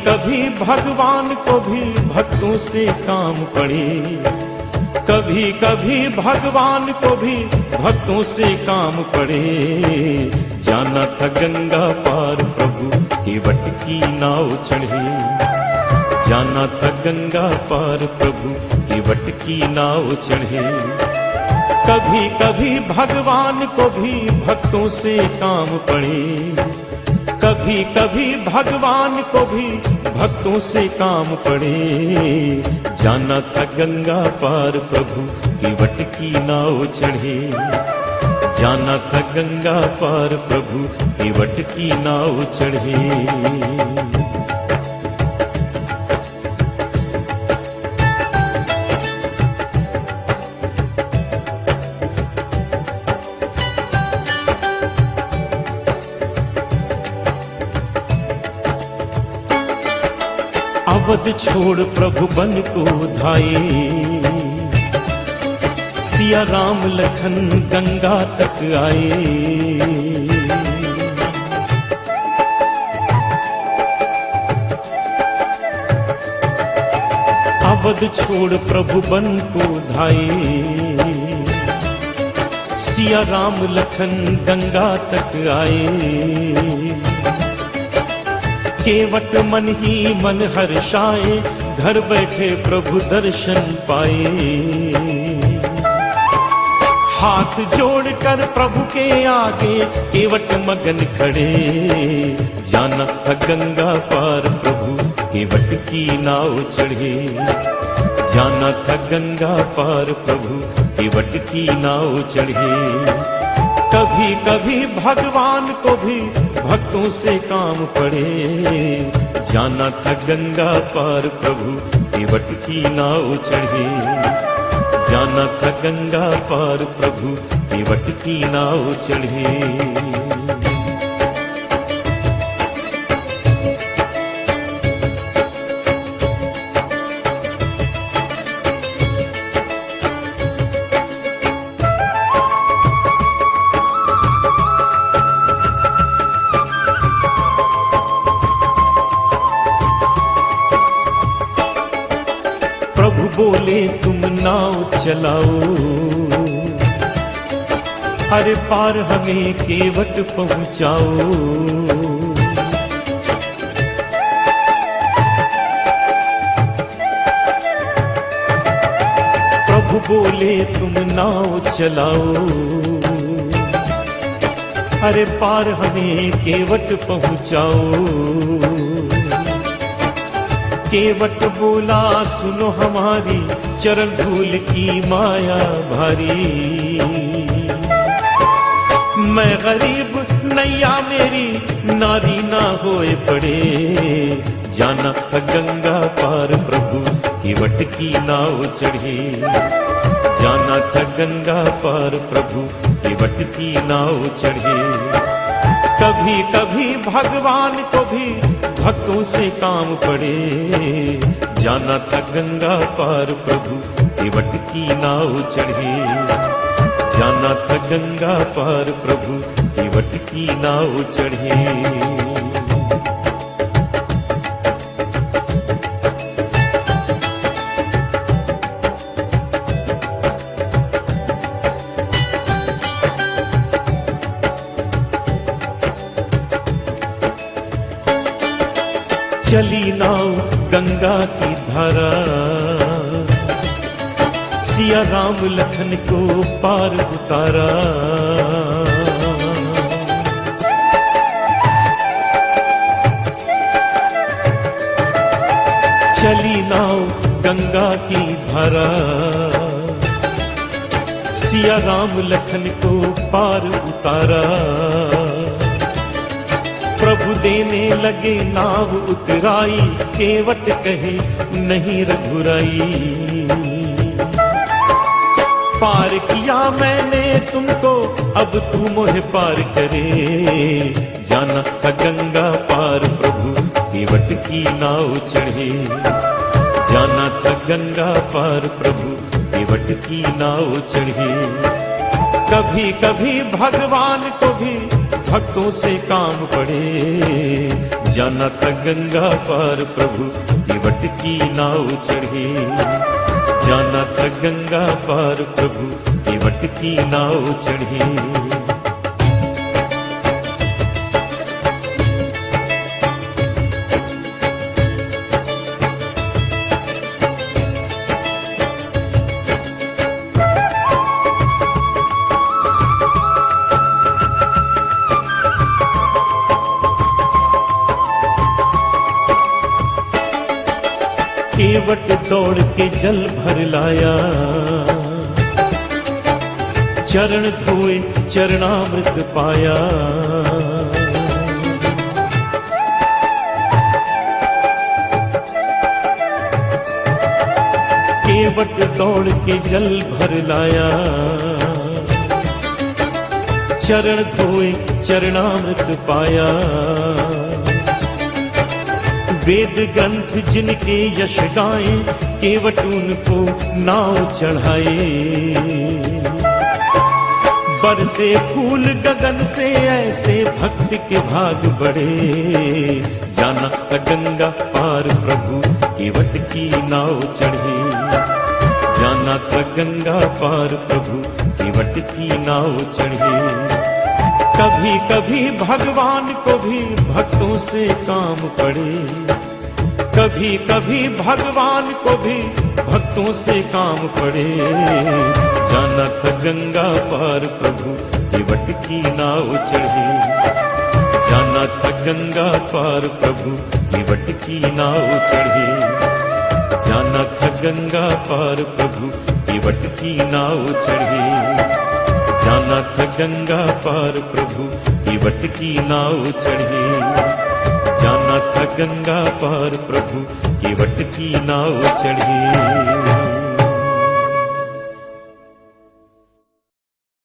कभी भगवान को भी भक्तों से काम पड़े, कभी कभी भगवान को भी भक्तों से काम पड़े। जाना था गंगा पार प्रभु केवट की नाव चढ़े, जाना था गंगा पार प्रभु केवट की नाव चढ़े। कभी कभी भगवान को भी भक्तों से काम पड़े, कभी कभी भगवान को भी भक्तों से काम पड़े। जाना था गंगा पार प्रभु केवट की नाव चढ़े, जाना था गंगा पार प्रभु केवट की नाव चढ़े। अवध छोड़ प्रभु बन को धाये, सिया राम लखन गंगा तक आए। अवध छोड़ प्रभु बन को धाये, सिया राम लखन गंगा तक आए। केवट मन ही मन हर्षाए, घर बैठे प्रभु दर्शन पाए। हाथ जोड़कर प्रभु के आगे केवट मगन खड़े। जाना था गंगा पार प्रभु केवट की नाव चढ़े, जाना था गंगा पार प्रभु केवट की नाव चढ़े। कभी कभी भगवान को भी भक्तों से काम पड़े। जाना था गंगा पार प्रभु केवट की नाव चढ़े, जाना था गंगा पार प्रभु केवट की नाव चढ़े। प्रभु बोले तुम नाव चलाओ, हर पार हमें केवट पहुंचाओ। प्रभु बोले तुम नाव चलाओ, हर पार हमें केवट पहुंचाओ। केवट बोला सुनो हमारी चरण धूल की माया भारी। मैं गरीब नैया मेरी नारी ना होए पड़े। जाना था गंगा पार प्रभु केवट की नाव चढ़े, जाना था गंगा पार प्रभु केवट की नाव चढ़े। कभी कभी भगवान को भी भक्तों से काम पड़े। जाना था गंगा पार प्रभु केवट की नाव चढ़े, जाना था गंगा पार प्रभु केवट की नाव चढ़े। चली नाव गंगा की धारा, सिया राम लखन को पार उतारा। चली नाव गंगा की धारा, सिया राम लखन को पार उतारा। प्रभु देने लगे नाव उतराई, केवट कहे नहीं रघुराई। पार किया मैंने तुमको अब तू मोहे पार करे। जाना था गंगा पार प्रभु केवट की नाव चढ़े, जाना था गंगा पार प्रभु केवट की नाव चढ़े। कभी कभी भगवान को भी भक्तों से काम पड़े, जाना था गंगा पार प्रभु केवट की नाव चढ़े, जाना था गंगा पार प्रभु केवट की नाव चढ़े। केवट दौड़ के जल भर लाया, चरण धोए चरणामृत पाया, केवट दौड़ के जल भर लाया, चरण धोए चरणामृत पाया। वेद ग्रंथ जिनके यश गाए, केवट उनको नाव चढ़ाए। बरसे फूल गगन से ऐसे भक्त के भाग बढ़े, जाना था गंगा पार प्रभु केवट की नाव चढ़े, जाना था गंगा पार प्रभु केवट की नाव चढ़े। कभी कभी भगवान को भी भक्तों से काम पड़े, कभी कभी भगवान को भी भक्तों से काम पड़े, जाना था गंगा पार प्रभु केवट की नाव चढ़े, जाना था गंगा पार प्रभु केवट की नाव चढ़े, जाना था गंगा पार प्रभु केवट की नाव चढ़े, जाना था गंगा पार प्रभु केवट की नाव चढ़े, जाना था गंगा पार प्रभु केवट की नाव चढ़े।